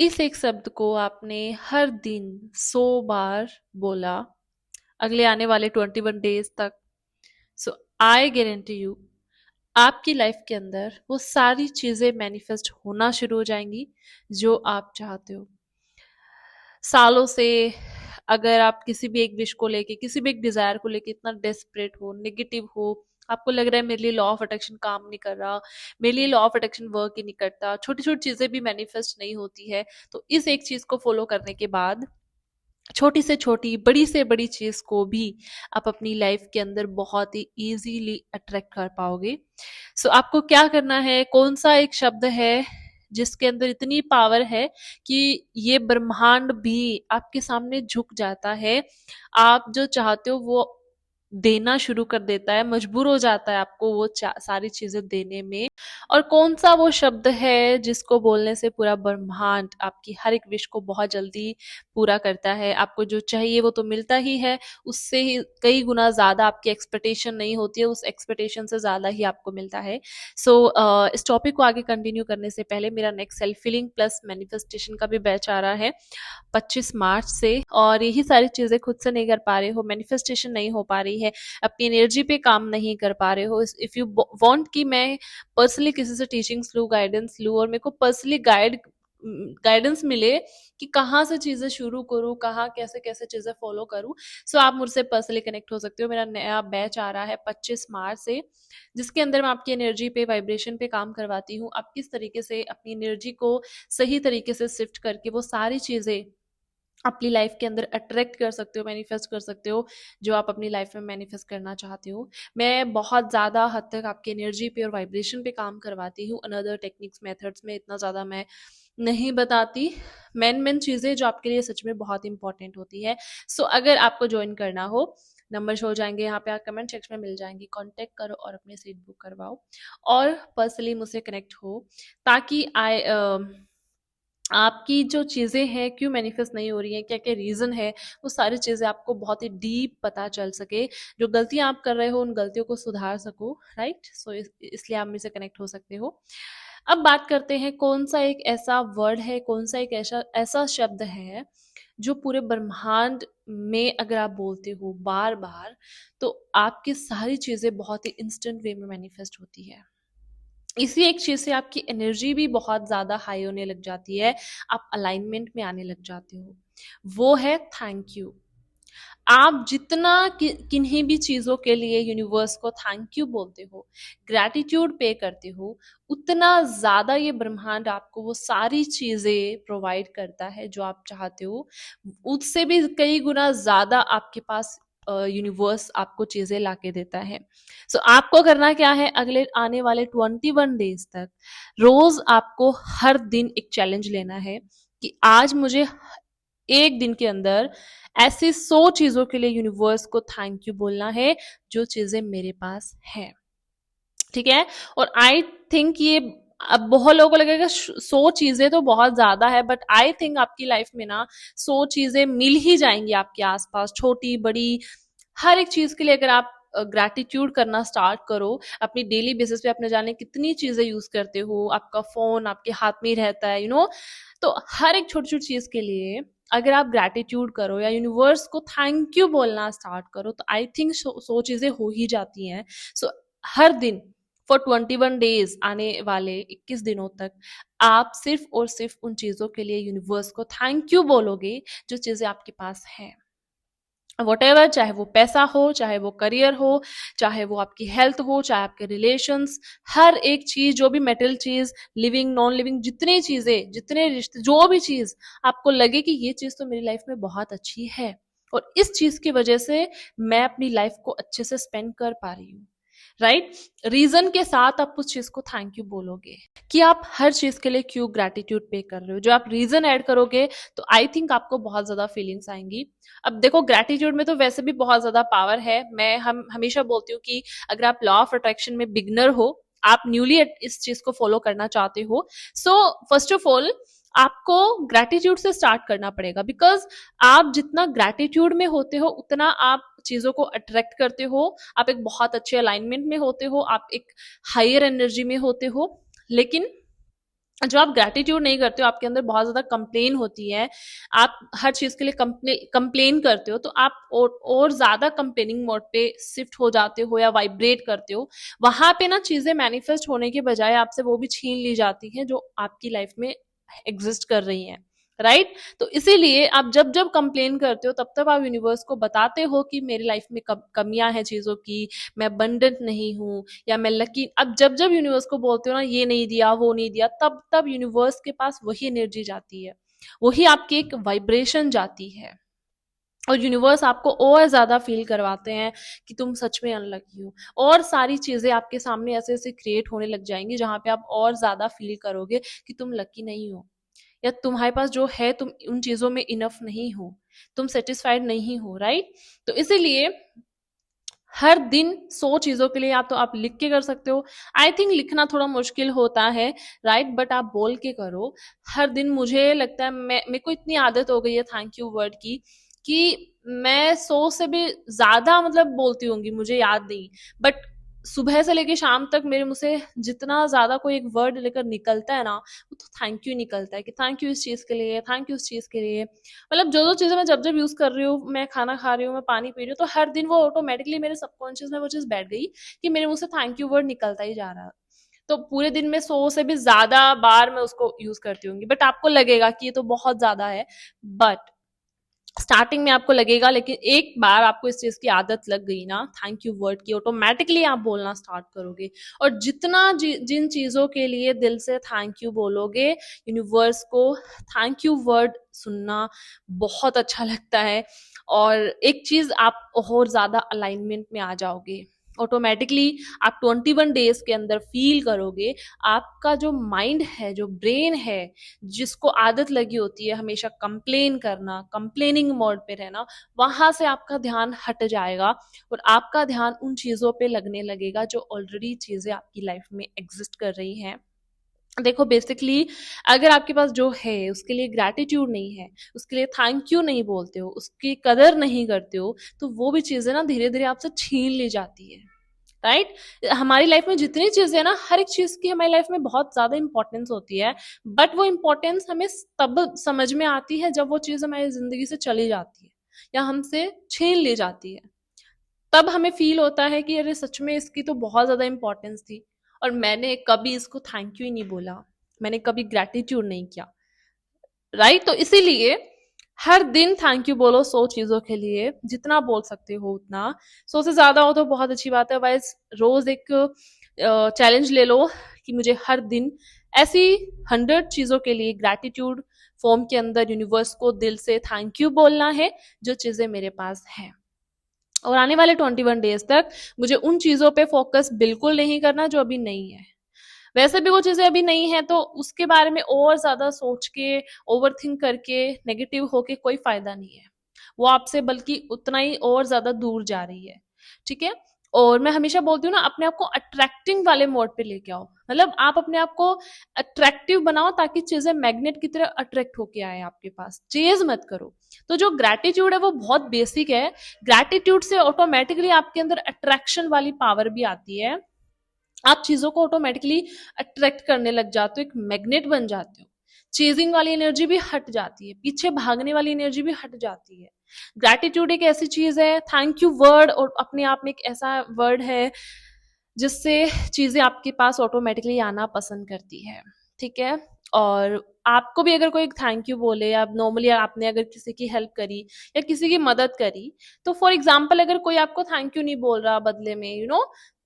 इस एक शब्द को आपने हर दिन 100 बार बोला अगले आने वाले 21 डेज तक। सो आई गारंटी यू आपकी लाइफ के अंदर वो सारी चीजें मैनिफेस्ट होना शुरू हो जाएंगी जो आप चाहते हो। सालों से अगर आप किसी भी एक विश को लेके, किसी भी एक डिजायर को लेके इतना डेस्परेट हो, नेगेटिव हो, आपको लग रहा है मेरे लिए लॉ ऑफ अट्रैक्शन काम नहीं कर रहा, मेरे लिए लॉ ऑफ अट्रैक्शन वर्क ही नहीं करता, छोटी छोटी चीजें भी मैनिफेस्ट नहीं होती है, तो इस एक चीज को फॉलो करने के बाद छोटी से छोटी, बड़ी से बड़ी चीज को भी आप अपनी लाइफ के अंदर बहुत ही इजीली अट्रैक्ट कर पाओगे। सो आपको क्या करना है, कौन सा एक शब्द है जिसके अंदर इतनी पावर है कि ये ब्रह्मांड भी आपके सामने झुक जाता है, आप जो चाहते हो वो देना शुरू कर देता है, मजबूर हो जाता है आपको वो सारी चीजें देने में। और कौन सा वो शब्द है जिसको बोलने से पूरा ब्रह्मांड आपकी हर एक विश को बहुत जल्दी पूरा करता है, आपको जो चाहिए वो तो मिलता ही है, उससे ही कई गुना ज्यादा आपकी एक्सपेक्टेशन नहीं होती है, उस एक्सपेक्टेशन से ज्यादा ही आपको मिलता है। सो इस टॉपिक को आगे कंटिन्यू करने से पहले मेरा next self feeling plus manifestation का भी बैच आ रहा है 25 मार्च से, और यही सारी चीजें खुद से नहीं कर पा रहे हो, मैनिफेस्टेशन नहीं हो पा रही है, अपनी एनर्जी पे काम नहीं कर पा रहे हो, इफ यू वांट कि मैं पर्सनली किसी से टीचिंग्स लूँ, गाइडेंस लूँ, और मेरे को पर्सनली गाइडेंस मिले कि कहाँ से चीजें शुरू करूँ, कहाँ कैसे कैसे चीजें फॉलो करूँ, सो आप मुझसे पर्सनली कनेक्ट हो सकते हो। मेरा नया बैच आ रहा है 25 मार्च से, जिसके अंदर मैं आपकी एनर्जी पे, वाइब्रेशन पे काम करवाती हूँ, आप किस तरीके से अपनी एनर्जी को सही तरीके से शिफ्ट करके वो सारी चीजें अपनी लाइफ के अंदर अट्रैक्ट कर सकते हो, मैनिफेस्ट कर सकते हो जो आप अपनी लाइफ में मैनिफेस्ट करना चाहते हो। मैं बहुत ज़्यादा हद तक आपकी एनर्जी पे और वाइब्रेशन पे काम करवाती हूँ, अनदर टेक्निक्स मेथड्स में इतना ज़्यादा मैं नहीं बताती। मेन मेन चीज़ें जो आपके लिए सच में बहुत इंपॉर्टेंट होती है। सो अगर आपको ज्वाइन करना हो, नंबर शो हो जाएंगे यहाँ पे, आप कमेंट सेक्शन में मिल जाएंगे, कांटेक्ट करो और अपनी सीट बुक करवाओ और पर्सनली मुझसे कनेक्ट हो, ताकि आपकी जो चीज़ें हैं क्यों मैनिफेस्ट नहीं हो रही हैं, क्या-क्या रीज़न है, वो सारी चीज़ें आपको बहुत ही डीप पता चल सके। जो गलतियाँ आप कर रहे हो, उन गलतियों को सुधार सको, राइट? सो इसलिए आप मुझसे कनेक्ट हो सकते हो। अब बात करते हैं कौन-सा एक ऐसा वर्ड है, कौन-सा एक ऐसा ऐसा शब्द है, जो पूरे ब्रह्मांड में अगर आप बोलते हो बार-बार, तो आपकी सारी चीज़ें बहुत ही इंस्टेंट वे में मैनिफेस्ट होती है। इसी एक चीज़ से आपकी एनर्जी भी बहुत ज़्यादा हाई होने लग जाती है, आप अलाइनमेंट में आने लग जाते हो। वो है थैंक यू। आप जितना किन्हीं भी चीज़ों के लिए यूनिवर्स को थैंक यू बोलते हो, ग्रैटिट्यूड पे करते हो, उतना ज़्यादा ये ब्रह्मांड आपको वो सारी चीज़ें प्रोवाइड करता है जो आप चाहते हो। उससे भी कई गुना ज़्यादा आपके पास यूनिवर्स आपको चीज़ें लाके देता है। सो आपको करना क्या है, अगले आने वाले 21 डेज तक रोज आपको हर दिन एक चैलेंज लेना है कि आज मुझे एक दिन के अंदर ऐसी 100 चीजों के लिए यूनिवर्स को थैंक यू बोलना है जो चीजें मेरे पास हैं। ठीक है? और आई थिंक ये, अब बहुत लोगों को लगेगा 100 चीजें तो बहुत ज्यादा है, बट आई थिंक आपकी लाइफ में ना 100 चीजें मिल ही जाएंगी आपके आसपास, छोटी बड़ी, हर एक चीज के लिए अगर आप ग्रैटिट्यूड करना स्टार्ट करो अपनी डेली बेसिस पे। अपने जाने कितनी चीजें यूज करते हो, आपका फोन आपके हाथ में ही रहता है, तो हर एक छोटी छोटी चीज के लिए अगर आप ग्रैटिट्यूड करो या यूनिवर्स को थैंक यू बोलना स्टार्ट करो, तो आई थिंक 100 चीजें हो ही जाती हैं। सो हर दिन फॉर 21 डेज, आने वाले 21 दिनों तक आप सिर्फ और सिर्फ उन चीजों के लिए यूनिवर्स को थैंक यू बोलोगे जो चीजें आपके पास हैं। वॉटेवर, चाहे वो पैसा हो, चाहे वो करियर हो, चाहे वो आपकी हेल्थ हो, चाहे आपके रिलेशंस, हर एक चीज, जो भी मेटल चीज, लिविंग नॉन लिविंग, जितनी चीजें, जितने रिश्ते, जो भी चीज आपको लगे कि ये चीज तो मेरी लाइफ में बहुत अच्छी है और इस चीज की वजह से मैं अपनी लाइफ को अच्छे से स्पेंड कर पा रही हूँ, राइट? रीजन के साथ आप उस चीज को थैंक यू बोलोगे कि आप हर चीज के लिए क्यों ग्रैटिट्यूड पे कर रहे हो। जो आप रीजन ऐड करोगे तो आई थिंक आपको बहुत ज्यादा फीलिंग्स आएंगी। अब देखो, ग्रैटिट्यूड में तो वैसे भी बहुत ज्यादा पावर है। मैं हम हमेशा बोलती हूँ कि अगर आप लॉ ऑफ अट्रैक्शन में बिगनर हो, आप न्यूली इस चीज को फॉलो करना चाहते हो, सो फर्स्ट ऑफ ऑल आपको ग्रैटिट्यूड से स्टार्ट करना पड़ेगा, बिकॉज आप जितना ग्रैटिट्यूड में होते हो उतना आप चीजों को अट्रैक्ट करते हो, आप एक बहुत अच्छे अलाइनमेंट में होते हो, आप एक हायर एनर्जी में होते हो। लेकिन जो आप ग्रैटिट्यूड नहीं करते हो, आपके अंदर बहुत ज्यादा कंप्लेन होती है, आप हर चीज के लिए कंप्लेन करते हो, तो आप और ज्यादा कंप्लेनिंग मोड पे शिफ्ट हो जाते हो या वाइब्रेट करते हो। वहां पे ना चीजें मैनिफेस्ट होने के बजाय आपसे वो भी छीन ली जाती हैं जो आपकी लाइफ में एग्जिस्ट कर रही हैं, राइट। तो इसीलिए आप जब जब कंप्लेन करते हो तब तब आप यूनिवर्स को बताते हो कि मेरी लाइफ में कमियां हैं चीजों की, मैं अबंडेंट नहीं हूँ, या मैं लकी। अब जब जब यूनिवर्स को बोलते हो ना ये नहीं दिया वो नहीं दिया, तब तब यूनिवर्स के पास वही एनर्जी जाती है, वही आपकी एक वाइब्रेशन जाती है, और यूनिवर्स आपको और ज्यादा फील करवाते हैं कि तुम सच में अनलकी हो। और सारी चीजें आपके सामने ऐसे ऐसे क्रिएट होने लग जाएंगी जहां पे आप और ज्यादा फील करोगे कि तुम लकी नहीं हो, या तुम्हारे पास जो है तुम उन चीजों में इनफ नहीं हो, तुम सेटिस्फाइड नहीं हो, राइट। तो इसीलिए हर दिन 100 चीजों के लिए या तो आप लिख के कर सकते हो। आई थिंक लिखना थोड़ा मुश्किल होता है, राइट, बट आप बोल के करो हर दिन। मुझे लगता है मैं मेरे को इतनी आदत हो गई है थैंक यू वर्ड की कि मैं 100 से भी ज्यादा मतलब बोलती होंगी, मुझे याद नहीं, बट सुबह से लेके शाम तक मेरे मुंह से जितना ज्यादा कोई एक वर्ड लेकर निकलता है ना, वो तो थैंक यू निकलता है, कि थैंक यू इस चीज के लिए, थैंक यू इस चीज के लिए। मतलब जो जो चीजें मैं जब जब यूज कर रही हूँ, मैं खाना खा रही हूँ, मैं पानी पी रही हूँ, तो हर दिन वो ऑटोमेटिकली मेरे सबकॉन्शियस में वो चीज बैठ गई कि मेरे मुंह से थैंक यू वर्ड निकलता ही जा रहा है। तो पूरे दिन में 100 से भी ज्यादा बार मैं उसको यूज करती हूँ, बट आपको लगेगा कि ये तो बहुत ज्यादा है, बट स्टार्टिंग में आपको लगेगा, लेकिन एक बार आपको इस चीज की आदत लग गई ना थैंक यू वर्ड की, ऑटोमेटिकली आप बोलना स्टार्ट करोगे। और जितना जिन चीजों के लिए दिल से थैंक यू बोलोगे, यूनिवर्स को थैंक यू वर्ड सुनना बहुत अच्छा लगता है। और एक चीज आप और ज्यादा अलाइनमेंट में आ जाओगे ऑटोमेटिकली। आप 21 डेज के अंदर फील करोगे आपका जो माइंड है, जो ब्रेन है, जिसको आदत लगी होती है हमेशा कंप्लेन करना, कंप्लेनिंग मोड पे रहना, वहां से आपका ध्यान हट जाएगा और आपका ध्यान उन चीजों पे लगने लगेगा जो ऑलरेडी चीजें आपकी लाइफ में एग्जिस्ट कर रही हैं। देखो बेसिकली, अगर आपके पास जो है उसके लिए ग्रैटिट्यूड नहीं है, उसके लिए थैंक यू नहीं बोलते हो, उसकी कदर नहीं करते हो, तो वो भी चीजें ना धीरे धीरे आपसे छीन ली जाती है, राइट। हमारी लाइफ में जितनी चीजें है ना, हर एक चीज की हमारी लाइफ में बहुत ज्यादा इंपॉर्टेंस होती है, बट वो इंपॉर्टेंस हमें तब समझ में आती है जब वो चीज हमारी जिंदगी से चली जाती है या हमसे छीन ली जाती है। तब हमें फील होता है कि अरे सच में इसकी तो बहुत ज्यादा इंपॉर्टेंस थी, और मैंने कभी इसको थैंक यू ही नहीं बोला, मैंने कभी ग्रेटिट्यूड नहीं किया, राइट। तो इसीलिए हर दिन थैंक यू बोलो 100 चीजों के लिए, जितना बोल सकते हो उतना। 100 से ज्यादा हो तो बहुत अच्छी बात है, वाइज रोज एक चैलेंज ले लो कि मुझे हर दिन ऐसी 100 चीजों के लिए ग्रैटिट्यूड फॉर्म के अंदर यूनिवर्स को दिल से थैंक यू बोलना है जो चीजें मेरे पास हैं। और आने वाले 21 डेज तक मुझे उन चीजों पे फोकस बिल्कुल नहीं करना जो अभी नहीं है। वैसे भी वो चीजें अभी नहीं है तो उसके बारे में और ज्यादा सोच के, ओवर थिंक करके, नेगेटिव होके कोई फायदा नहीं है। वो आपसे बल्कि उतना ही और ज्यादा दूर जा रही है, ठीक है। और मैं हमेशा बोलती हूँ ना, अपने आप को अट्रैक्टिंग वाले मोड पे लेके आओ, मतलब आप अपने आप को अट्रैक्टिव बनाओ ताकि चीजें मैग्नेट की तरह अट्रैक्ट होके आए आपके पास, चेज मत करो। तो जो ग्रैटिट्यूड है वो बहुत बेसिक है, ग्रैटिट्यूड से ऑटोमेटिकली आपके अंदर अट्रैक्शन वाली पावर भी आती है, आप चीजों को ऑटोमेटिकली अट्रैक्ट करने लग जाते हो, एक मैग्नेट बन जाते हो। चेजिंग वाली एनर्जी भी हट जाती है, पीछे भागने वाली एनर्जी भी हट जाती है। ग्रैटिट्यूड एक ऐसी चीज है, थैंक यू वर्ड और अपने आप में एक ऐसा वर्ड है जिससे चीजें आपके पास ऑटोमेटिकली आना पसंद करती है, ठीक है। और आपको भी अगर कोई थैंक यू बोले, या नॉर्मली आपने अगर किसी की हेल्प करी या किसी की मदद करी, तो फॉर एग्जाम्पल अगर कोई आपको थैंक यू नहीं बोल रहा बदले में,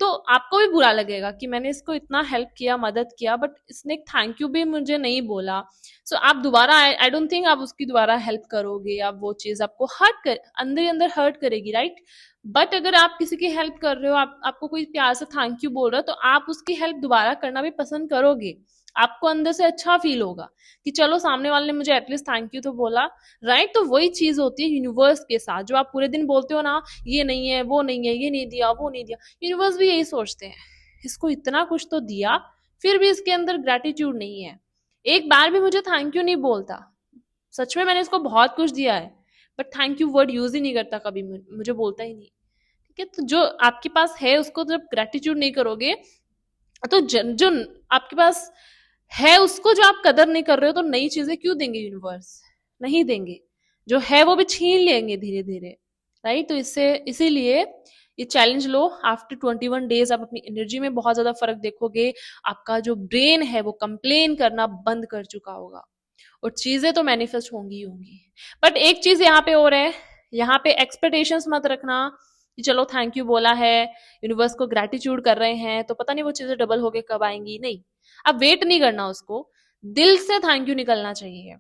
तो आपको भी बुरा लगेगा कि मैंने इसको इतना हेल्प किया, मदद किया, बट इसने एक थैंक यू भी मुझे नहीं बोला। सो आप दोबारा, आई डोंट थिंक आप उसकी दोबारा हेल्प करोगे, या वो चीज आपको हर्ट कर, अंदर ही अंदर हर्ट करेगी, राइट। बट अगर आप किसी की हेल्प कर रहे हो, आपको कोई प्यार से थैंक यू बोल रहा है, तो आप उसकी हेल्प दोबारा करना भी पसंद करोगे, आपको अंदर से अच्छा फील होगा कि चलो सामने वाले ने मुझे एटलीस्ट थैंक यू तो बोला, राइट। तो वही चीज होती है यूनिवर्स के साथ, जो आप पूरे दिन बोलते हो ना ये नहीं है, वो नहीं है, ये नहीं दिया, वो नहीं दिया, यूनिवर्स भी यही सोचते हैं, इसको इतना कुछ तो दिया, फिर भी इसके अंदर ग्रेटिट्यूड नहीं है, एक बार भी मुझे थैंक यू नहीं बोलता। सच में मैंने इसको बहुत कुछ दिया है, but thank you word use ही नहीं करता कभी, मुझे बोलता ही नहीं, ठीक है। तो जो आपके पास है उसको जब ग्रेटिट्यूड नहीं करोगे, तो जो आपके पास है उसको जो आप कदर नहीं कर रहे हो, तो नई चीजें क्यों देंगे यूनिवर्स? नहीं देंगे। जो है वो भी छीन लेंगे धीरे धीरे, राइट? तो इससे इसीलिए ये चैलेंज लो। आफ्टर 21 डेज आप अपनी एनर्जी में बहुत ज्यादा फर्क देखोगे। आपका जो ब्रेन है वो कंप्लेन करना बंद कर चुका होगा, और चीजें तो मैनिफेस्ट होंगी ही होंगी। बट एक चीज यहाँ पे और है, यहाँ पे एक्सपेक्टेशंस मत रखना कि चलो थैंक यू बोला है, यूनिवर्स को ग्रेटिट्यूड कर रहे हैं, तो पता नहीं वो चीजें डबल होके कब आएंगी। नहीं, अब वेट नहीं करना उसको, दिल से थैंक यू निकलना चाहिए।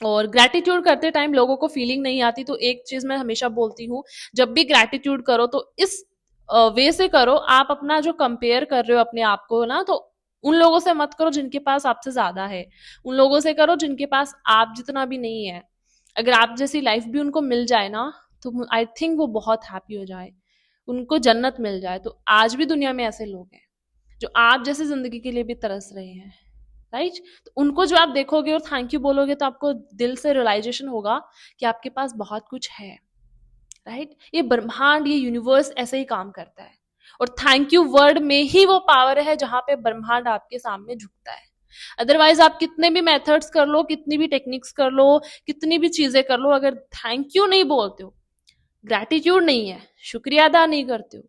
और ग्रैटिट्यूड करते टाइम लोगों को फीलिंग नहीं आती, तो एक चीज मैं हमेशा बोलती हूँ, जब भी ग्रैटिट्यूड करो तो इस वे से करो, आप अपना जो कंपेयर कर रहे हो अपने आप को ना, तो उन लोगों से मत करो जिनके पास आपसे ज्यादा है, उन लोगों से करो जिनके पास आप जितना भी नहीं है। अगर आप जैसी लाइफ भी उनको मिल जाए ना, तो आई थिंक वो बहुत हैप्पी हो जाए, उनको जन्नत मिल जाए। तो आज भी दुनिया में ऐसे लोग हैं जो आप जैसे जिंदगी के लिए भी तरस रहे हैं, राइट? तो उनको जो आप देखोगे और थैंक यू बोलोगे, तो आपको दिल से रियलाइजेशन होगा कि आपके पास बहुत कुछ है, राइट? ये ब्रह्मांड, ये यूनिवर्स ऐसे ही काम करता है, और थैंक यू वर्ड में ही वो पावर है जहां पे ब्रह्मांड आपके सामने झुकता है। अदरवाइज आप कितने भी मेथड्स कर लो, कितनी भी टेक्निक्स कर लो, कितनी भी चीजें कर लो, अगर थैंक यू नहीं बोलते हो, ग्रैटिट्यूड नहीं है, शुक्रिया अदा नहीं करते हो,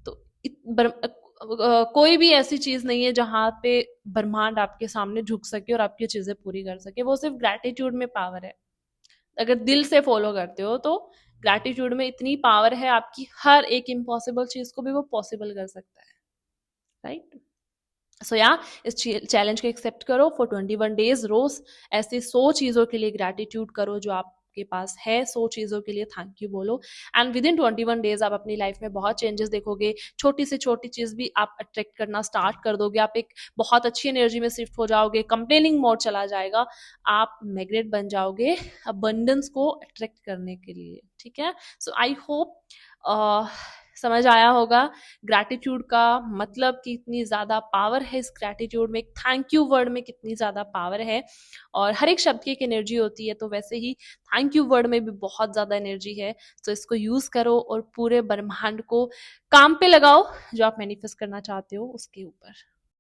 तो कोई भी ऐसी चीज नहीं है जहां पे ब्रह्मांड आपके सामने झुक सके और आपकी चीजें पूरी कर सके। वो सिर्फ ग्रैटिट्यूड में पावर है। अगर दिल से फॉलो करते हो तो ग्रैटिट्यूड में इतनी पावर है, आपकी हर एक इम्पॉसिबल चीज को भी वो पॉसिबल कर सकता है, राइट? सो या इस चैलेंज को एक्सेप्ट करो फॉर 21 डेज। रोज ऐसे 100 चीजों के लिए ग्रैटिट्यूड करो जो आपके पास है, 100 चीजों के लिए थैंक यू बोलो, एंड विद इन 21 डेज आप अपनी लाइफ में बहुत चेंजेस देखोगे। छोटी से छोटी चीज भी आप अट्रैक्ट करना स्टार्ट कर दोगे, आप एक बहुत अच्छी एनर्जी में शिफ्ट हो जाओगे, कंप्लेनिंग मोड चला जाएगा, आप मैग्नेट बन जाओगे अबंडेंस को अट्रैक्ट करने के लिए, ठीक है? सो आई होप समझ आया होगा ग्रैटिट्यूड का मतलब, कि इतनी ज्यादा पावर है इस ग्रैटिट्यूड में, एक थैंक यू वर्ड में कितनी ज्यादा पावर है, और हर एक शब्द की एक एनर्जी होती है, तो वैसे ही थैंक यू वर्ड में भी बहुत ज्यादा एनर्जी है। तो इसको यूज करो और पूरे ब्रह्मांड को काम पे लगाओ जो आप मैनिफेस्ट करना चाहते हो उसके ऊपर।